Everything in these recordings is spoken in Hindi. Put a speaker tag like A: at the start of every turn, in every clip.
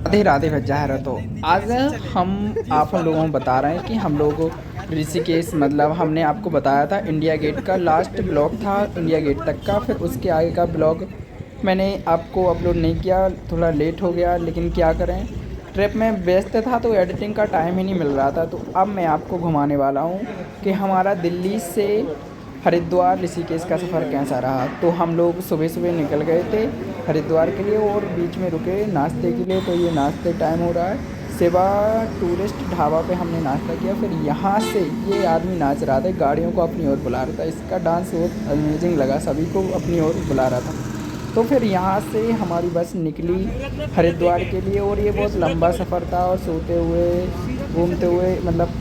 A: राधे राधे भज्जा। तो आज हम आप लोगों को बता रहे हैं कि हम लोग ऋषिकेश, मतलब हमने आपको बताया था इंडिया गेट का लास्ट ब्लॉग था इंडिया गेट तक का, फिर उसके आगे का ब्लॉग मैंने आपको अपलोड नहीं किया, थोड़ा लेट हो गया। लेकिन क्या करें, ट्रिप में व्यस्त था तो एडिटिंग का टाइम ही नहीं मिल रहा था। तो अब मैं आपको घुमाने वाला हूँ कि हमारा दिल्ली से हरिद्वार ऋषिकेश का सफ़र कैसा रहा। तो हम लोग सुबह सुबह निकल गए थे हरिद्वार के लिए और बीच में रुके नाश्ते के लिए। तो ये नाश्ते टाइम हो रहा है, सेवा टूरिस्ट ढाबा पे हमने नाश्ता किया। फिर यहाँ से ये आदमी नाच रहा था, गाड़ियों को अपनी ओर बुला रहा था। इसका डांस बहुत अमेजिंग लगा, सभी को अपनी ओर बुला रहा था। तो फिर यहाँ से हमारी बस निकली हरिद्वार के लिए और ये बहुत लंबा सफ़र था और सोते हुए घूमते हुए, मतलब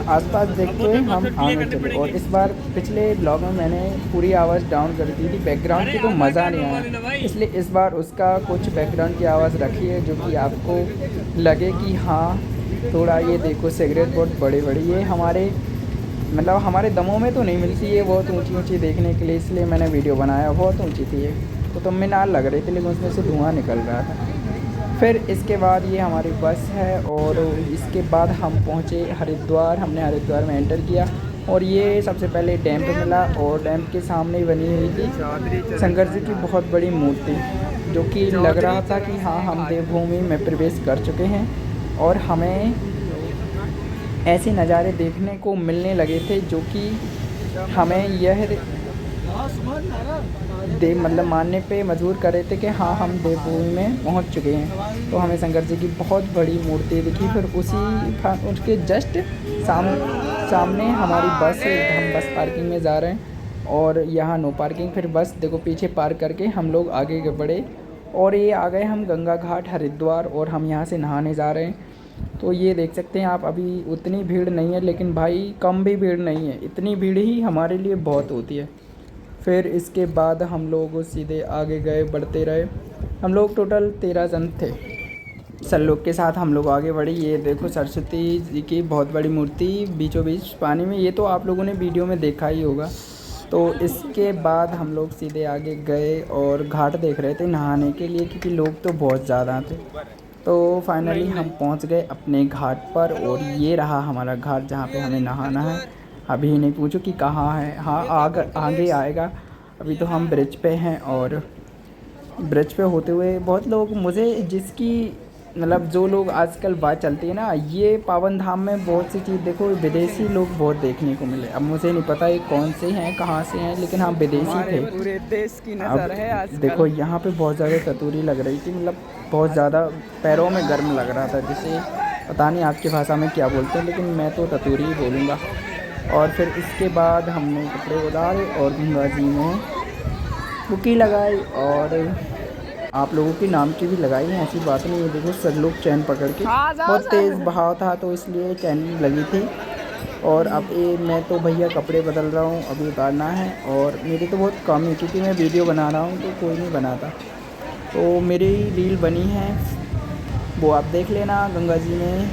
A: आसपास देखते हुए हम आगे चले। और इस बार पिछले ब्लॉग में मैंने पूरी आवाज़ डाउन कर दी थी बैकग्राउंड की, तो मज़ा नहीं आया, इसलिए इस बार उसका कुछ बैकग्राउंड की आवाज़ रखी है जो कि आपको लगे कि हाँ थोड़ा। ये देखो सिगरेट बहुत बड़ी बड़ी, ये हमारे मतलब हमारे दमों में तो नहीं मिलती है, बहुत ऊंची ऊंची देखने के लिए, इसलिए मैंने वीडियो बनाया। बहुत ऊंची थी ये, तो तुम में नाल लग रही थी लेकिन उसमें से धुआं निकल रहा था। फिर इसके बाद ये हमारी बस है और इसके बाद हम पहुँचे हरिद्वार। हमने हरिद्वार में एंटर किया और ये सबसे पहले डैम पे मिला और डैम के सामने ही बनी हुई थी शंकर जी की बहुत बड़ी मूर्ति, जो कि लग रहा था कि हाँ हम देवभूमि में प्रवेश कर चुके हैं। और हमें ऐसे नज़ारे देखने को मिलने लगे थे जो कि हमें यह मतलब मानने पे मजबूर कर रहे थे कि हाँ हम देवभूमि में पहुंच चुके हैं। तो हमें शंकर जी की बहुत बड़ी मूर्ति दिखी। फिर उसके जस्ट सामने हमारी बस है, हम बस पार्किंग में जा रहे हैं और यहाँ नो पार्किंग। फिर बस देखो पीछे पार्क करके हम लोग आगे बढ़े और ये आ गए हम गंगा घाट हरिद्वार और हम यहाँ से नहाने जा रहे हैं। तो ये देख सकते हैं आप, अभी उतनी भीड़ नहीं है लेकिन भाई कम भी भीड़ नहीं है, इतनी भीड़ ही हमारे लिए बहुत होती है। फिर इसके बाद हम लोग सीधे आगे गए, बढ़ते रहे। हम लोग टोटल 13 जन थे, सर लोग के साथ हम लोग आगे बढ़े। ये देखो सरस्वती जी की बहुत बड़ी मूर्ति बीचों बीच पानी में, ये तो आप लोगों ने वीडियो में देखा ही होगा। तो इसके बाद हम लोग सीधे आगे गए और घाट देख रहे थे नहाने के लिए, क्योंकि लोग तो बहुत ज़्यादा थे। तो फाइनली हम पहुंच गए अपने घाट पर और ये रहा हमारा घाट जहाँ पे हमें नहाना है। अभी नहीं पूछो कि कहाँ है, हाँ आगे आएगा। अभी तो हम ब्रिज पे हैं और ब्रिज पे होते हुए बहुत लोग मुझे जिसकी मतलब जो लोग आजकल बात चलती है ना, ये पावन धाम में बहुत सी चीज़ देखो विदेशी लोग बहुत देखने को मिले। अब मुझे नहीं पता ये कौन से हैं कहाँ से हैं, लेकिन हाँ विदेशी थे।
B: पूरे देश की नज़र है आजकल।
A: देखो यहाँ पे बहुत ज़्यादा ततूरी लग रही थी, मतलब बहुत ज़्यादा पैरों में गर्म लग रहा था, जिसे पता नहीं आपकी भाषा में क्या बोलते हैं, लेकिन मैं तो ततूरी ही बोलूँगा। और फिर इसके बाद हमने कपड़े उतारे और गंगा जी में डुबकी लगाई और आप लोगों के नाम की भी लगाई है, ऐसी बात नहीं है। देखो सब लोग चैन पकड़ के, बहुत तेज़ बहाव था तो इसलिए चैन लगी थी। और अब ये मैं तो भैया कपड़े बदल रहा हूँ, अभी उतारना है। और मेरी तो बहुत कम है क्योंकि मैं वीडियो बना रहा हूँ तो कोई नहीं बनाता। तो मेरी रील बनी है वो आप देख लेना गंगा जी में।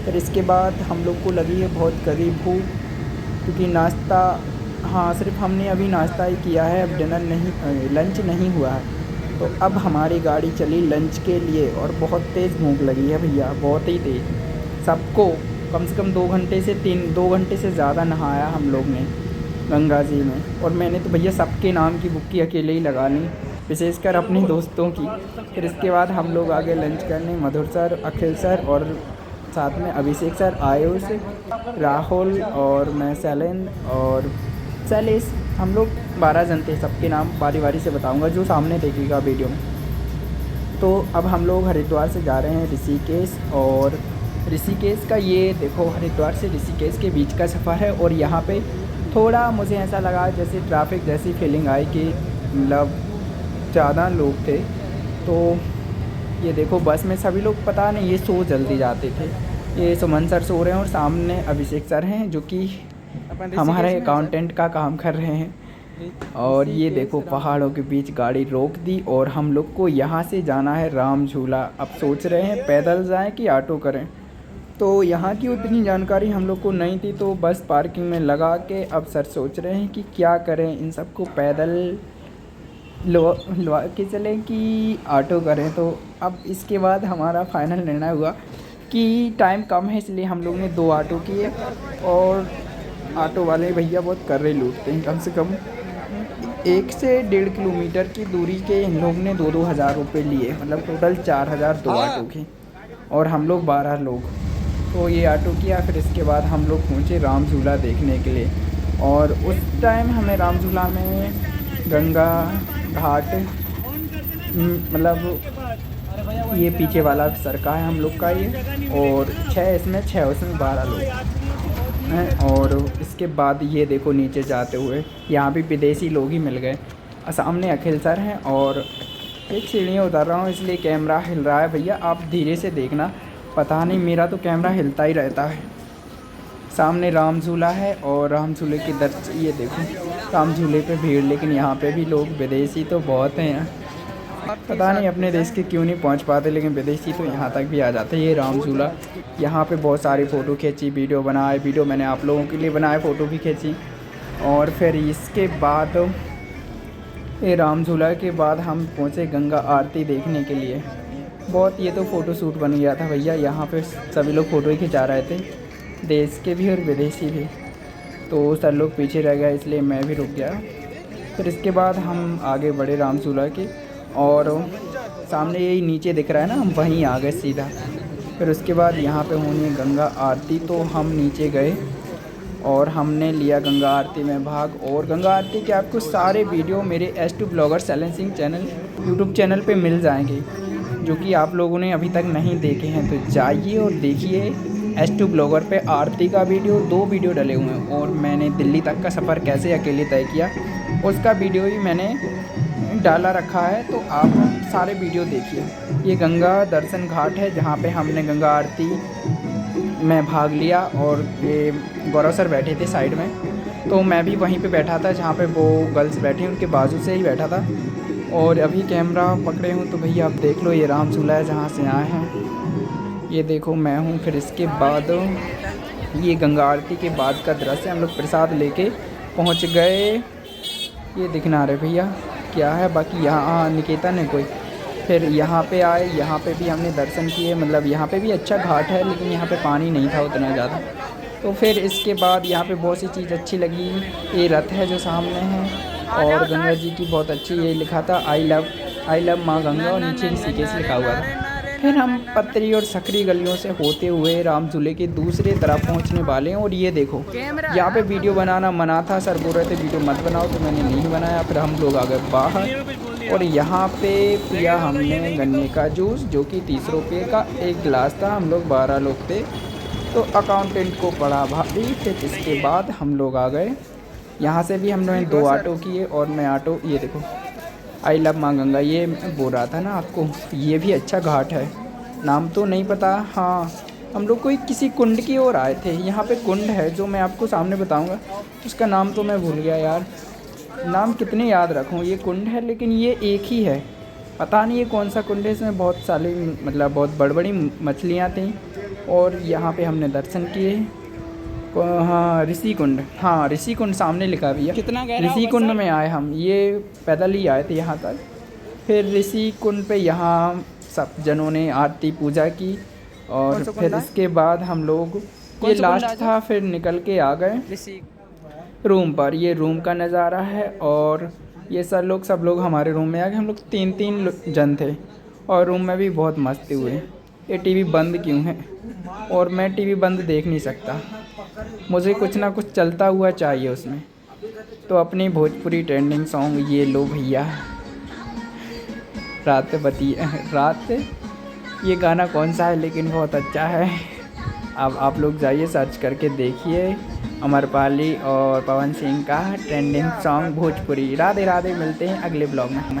A: फिर इसके बाद हम लोग को लगी है बहुत करीब भूख, क्योंकि नाश्ता, हाँ सिर्फ हमने अभी नाश्ता ही किया है, अब डिनर नहीं, लंच नहीं हुआ है। तो अब हमारी गाड़ी चली लंच के लिए और बहुत तेज़ भूख लगी है भैया, बहुत ही तेज़। सबको कम से कम 2 घंटे से ज़्यादा नहाया हम लोग ने गंगा जी में। और मैंने तो भैया सबके नाम की बुक्की अकेले ही लगा ली, विशेषकर अपने दोस्तों की। फिर इसके बाद हम लोग आगे लंच करने, मधुर सर, अखिल सर और साथ में अभिषेक सर, आयुष, राहुल और मैं शैलेंद्र और शैलेश, हम लोग 12 जन थे। सबके नाम बारी बारी से बताऊंगा जो सामने देखेगा वीडियो में। तो अब हम लोग हरिद्वार से जा रहे हैं ऋषिकेश। और ऋषिकेश का ये देखो, हरिद्वार से ऋषिकेश के बीच का सफ़र है और यहाँ पे थोड़ा मुझे ऐसा लगा जैसे ट्रैफिक जैसी फीलिंग आई कि मतलब ज़्यादा लोग थे। तो ये देखो बस में सभी लोग, पता नहीं ये सो जल्दी जाते थे। ये सुमन सर सो रहे हैं और सामने अभिषेक सर हैं जो कि हमारे अकाउंटेंट का काम कर रहे हैं। और ये देखो पहाड़ों के बीच गाड़ी रोक दी और हम लोग को यहाँ से जाना है राम झूला। अब सोच रहे हैं पैदल जाएं कि ऑटो करें, तो यहाँ की उतनी जानकारी हम लोग को नहीं थी, तो बस पार्किंग में लगा के अब सर सोच रहे हैं कि क्या करें, इन सबको पैदल लवा के चलें कि ऑटो करें। तो अब इसके बाद हमारा फाइनल निर्णय हुआ कि टाइम कम है, इसलिए हम लोग ने 2 ऑटो किए। और ऑटो वाले भैया बहुत कर्रे लूटते हैं। कम से कम 1 से 1.5 किलोमीटर की दूरी के इन लोग ने 2-2 हज़ार रुपये लिए, मतलब टोटल 4,000 2 ऑटो के। और हम लोग 12 लोग, तो ये ऑटो किया। फिर इसके बाद हम लोग पहुँचे राम झूला देखने के लिए। और उस टाइम हमें राम झूला में गंगा घाट, मतलब ये पीछे वाला सरका है हम लोग का ये, और 6 उसमें 12 लोग हैं। और इसके बाद ये देखो नीचे जाते हुए यहाँ भी विदेशी लोग ही मिल गए। सामने अखिल सर हैं और एक सीढ़ियाँ उतार रहा हूँ, इसलिए कैमरा हिल रहा है। भैया आप धीरे से देखना, पता नहीं मेरा तो कैमरा हिलता ही रहता है। सामने राम झूला है और राम झूले के दर्शन, ये देखो राम झूले पे भीड़, लेकिन यहाँ पे भी लोग विदेशी तो बहुत हैं। पता नहीं अपने देश के क्यों नहीं पहुँच पाते, लेकिन विदेशी तो यहाँ तक भी आ जाते हैं। ये राम झूला, यहाँ पे बहुत सारी फ़ोटो खींची, वीडियो बनाए, वीडियो मैंने आप लोगों के लिए बनाए, फ़ोटो भी खींची। और फिर इसके बाद ये राम झूला के बाद हम पहुँचे गंगा आरती देखने के लिए। बहुत ये तो फ़ोटो शूट बन गया था भैया, यहाँ पे सभी लोग फ़ोटो ही खिंचा रहे थे, देश के भी और विदेशी भी। तो सर लोग पीछे रह गए, इसलिए मैं भी रुक गया। फिर इसके बाद हम आगे बढ़े राम झूला के, और सामने यही नीचे दिख रहा है ना, हम वहीं आ गए सीधा। फिर उसके बाद यहाँ पे होनी है गंगा आरती, तो हम नीचे गए और हमने लिया गंगा आरती में भाग। और गंगा आरती के आपको सारे वीडियो मेरे S2 blogger Sailan Singh channel YouTube channel पे मिल जाएंगे, जो कि आप लोगों ने अभी तक नहीं देखे हैं। तो जाइए और देखिए S2 ब्लॉगर पे आरती का वीडियो, 2 वीडियो डले हुए हैं। और मैंने दिल्ली तक का सफ़र कैसे अकेले तय किया, उसका वीडियो ही मैंने डाला रखा है, तो आप सारे वीडियो देखिए। ये गंगा दर्शन घाट है जहाँ पे हमने गंगा आरती में भाग लिया। और ये गौरव सर बैठे थे साइड में, तो मैं भी वहीं पे बैठा था जहाँ पे वो गर्ल्स बैठी, उनके बाजू से ही बैठा था। और अभी कैमरा पकड़े हूँ, तो भैया आप देख लो, ये राम झूला है जहाँ से आए हैं, ये देखो मैं हूँ। फिर इसके बाद ये गंगा आरती के बाद का दृश्य, हम लोग प्रसाद लेके पहुँच गए। ये दिखना रहे भैया क्या है। बाकी यहाँ निकेतन है कोई। फिर यहाँ पे आए, यहाँ पे भी हमने दर्शन किए, मतलब यहाँ पे भी अच्छा घाट है, लेकिन यहाँ पे पानी नहीं था उतना ज़्यादा। तो फिर इसके बाद यहाँ पे बहुत सी चीज़ अच्छी लगी। ये रथ है जो सामने है, और गंगा जी की बहुत अच्छी, ये लिखा था आई लव माँ गंगा, और नीचे ऋषिकेश लिखा हुआ था। फिर हम पतरी और सकरी गलियों से होते हुए राम झूले के दूसरे तरफ पहुंचने वाले हैं। और ये देखो यहाँ पे वीडियो बनाना मना था, सर बोल रहे थे वीडियो मत बनाओ, तो मैंने नहीं बनाया। फिर हम लोग आ गए बाहर, और यहाँ पे पिया हमने गन्ने का जूस, जो कि 30 रुपये का एक गिलास था। हम लोग 12 लोग थे, तो अकाउंटेंट को पड़ा भारी। फिर इसके बाद हम लोग आ गए, यहाँ से भी हम लोगों ने 2 ऑटो किए, और मैं ऑटो, ये देखो आई लव माँ गंगा, ये बोल रहा था ना आपको, ये भी अच्छा घाट है, नाम तो नहीं पता। हाँ, हम लोग कोई किसी कुंड की ओर आए थे। यहाँ पे कुंड है जो मैं आपको सामने बताऊंगा, उसका नाम तो मैं भूल गया यार, नाम कितने याद रखूँ। ये कुंड है, लेकिन ये एक ही है, पता नहीं ये कौन सा कुंड है। इसमें बहुत सारी, मतलब बहुत बड़ी बड़ी मछलियाँ थीं। और यहाँ पे हमने दर्शन किए। हाँ, ऋषि कुंड, हाँ ऋषि कुंड सामने लिखा भी है।
B: कितना गहरा
A: ऋषि कुंड में आए हम, ये पैदल ही आए थे यहाँ तक। फिर ऋषि कुंड पे यहाँ सब जनों ने आरती पूजा की। और फिर इसके बाद हम लोग, ये लास्ट था, फिर निकल के आ गए रूम पर। ये रूम का नज़ारा है, और ये सब लोग हमारे रूम में आ गए। हम लोग 3 जन थे, और रूम में भी बहुत मस्ती हुई। ये टीवी बंद क्यों है, और मैं टीवी बंद देख नहीं सकता, मुझे कुछ ना कुछ चलता हुआ चाहिए उसमें। तो अपनी भोजपुरी ट्रेंडिंग सॉन्ग, ये लो भैया रात, ये गाना कौन सा है, लेकिन बहुत अच्छा है। अब आप लोग जाइए सर्च करके देखिए, अमरपाली और पवन सिंह का ट्रेंडिंग सॉन्ग भोजपुरी। राधे राधे, मिलते हैं अगले ब्लॉग में।